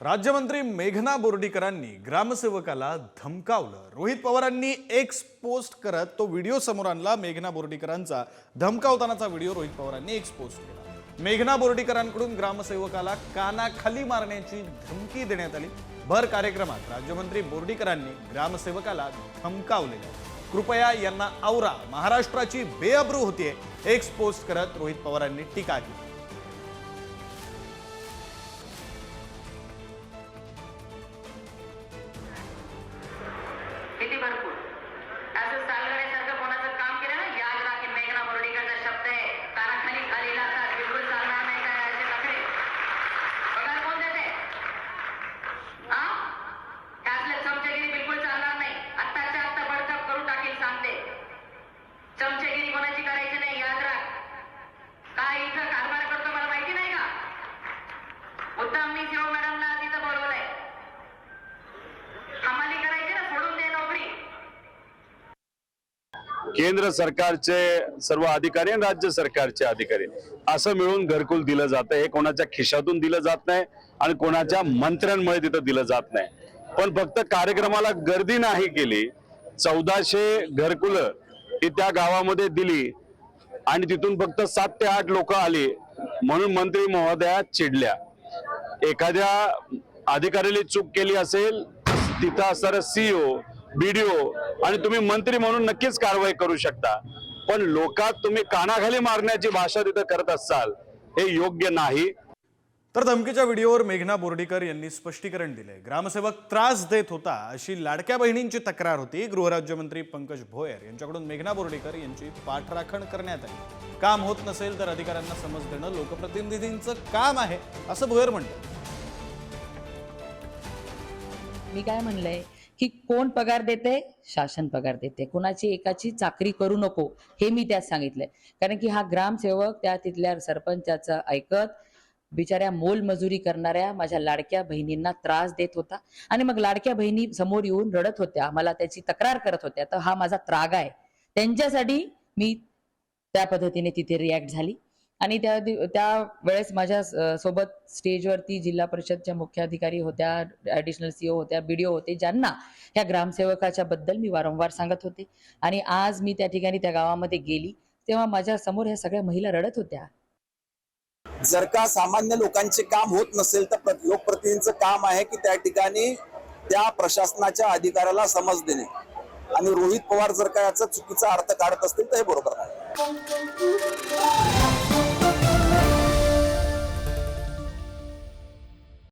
राज्यमंत्री मेघना बोर्डीकरांनी ग्रामसेवकाला धमकावलं। रोहित पवारांनी एक्स पोस्ट करत तो व्हिडिओ समोर आणला। मेघना बोर्डीकरांचा धमकावतानाचा व्हिडिओ रोहित पवारांनी एक्स पोस्ट केला। मेघना बोर्डीकरांकडून ग्रामसेवकाला कानाखाली मारण्याची धमकी देण्यात आली। भर कार्यक्रमात राज्यमंत्री बोर्डीकरांनी ग्रामसेवकाला धमकावले। कृपया यांना आवरा, महाराष्ट्राची बेअब्रू होतीये, एक्स पोस्ट करत रोहित पवारांनी टीका केली। किती भरपूर असं चालण्यासारखं कोणाचं काम केलं ना, याद राहा की मेघना बोर्डीकरचा शब्द आहे, कानाखाली खाली लागतात, बिलकुल चालणार नाही काय असे नखरे पगार कोण देते? त्यातलं चमचेगिरी बिलकुल चालणार नाही। आत्ताच्या आत्ता बडतप करून टाकील सांगते। चमचेगिरी कोणाची करायची नाही, याद राख। काय इथं कारभार करतो मला माहिती नाही का? मुद्दाम मी शिव मॅडमला तिथं बोलवलंय, हमाली करायची ना, सोडून दे नोकरी। केंद्र सरकारचे सर्व अधिकारी आणि राज्य सरकारचे अधिकारी असं मिळून घरकुल दिलं जातं। हे कोणाच्या खिशातून दिलं जात नाही आणि कोणाच्या मंत्र्यांमुळे तिथं दिलं जात नाही। पण फक्त कार्यक्रमाला गर्दी नाही केली, 1400 घरकुलं ही त्या गावामध्ये दिली आणि तिथून फक्त 7 ते 8 लोक आली म्हणून मंत्री महोदया चिडल्या। एखाद्या अधिकाऱ्याने चूक केली असेल तिथं असणारा सीईओ, बीडीओ आणि तुम्ही मंत्री म्हणून नक्कीच कारवाई करू शकता, पण लोकात तुम्ही कानाखाली मारण्याची भाषा तिथं करत असाल हे योग्य नाही। तर धमकीच्या व्हिडिओवर मेघना बोर्डीकर यांनी स्पष्टीकरण दिले। ग्रामसेवक त्रास देत होता अशी लाडक्या बहिणींची तक्रार होती। गृहराज्यमंत्री पंकज भोयर यांच्याकडून मेघना बोर्डीकर यांची पाठराखण करण्यात आली। काम होत नसेल तर अधिकाऱ्यांना समज देणं लोकप्रतिनिधींचं काम आहे असं भोयर म्हणतात। मी काय म्हणलंय की कोण पगार देते? शासन पगार देते। कुणाची एकाची चाकरी करू नको हे मी त्यात सांगितलंय। कारण की हा ग्रामसेवक त्या तिथल्या सरपंचाचं ऐकत बिचाऱ्या मोलमजुरी करणाऱ्या माझ्या लाडक्या बहिणींना त्रास देत होता आणि मग लाडक्या बहिणी समोर येऊन रडत होत्या, मला त्याची तक्रार करत होत्या। तर हा माझा त्राग आहे, त्यांच्यासाठी मी त्या पद्धतीने तिथे रिॲक्ट झाली। आणि त्या वेळेस माझ्या सोबत स्टेजवरती जिल्हा परिषदच्या मुख्याधिकारी होत्या, ॲडिशनल सीओ होत्या, बीडीओ होते, ज्यांना ह्या ग्रामसेवकाच्या बद्दल मी वारंवार सांगत होते। आणि आज मी त्या ठिकाणी त्या गावामध्ये गेली तेव्हा माझ्या समोर ह्या सगळ्या महिला रडत होत्या। जर का सामान्य लोकांचे काम होत नसेल तर लोकप्रतिनिधींचं काम आहे की त्या ठिकाणी त्या प्रशासनाच्या अधिकाऱ्याला समज देणे। आणि रोहित पवार जर का याचा चुकीचा अर्थ काढत असतील तर हे बरोबर नाही।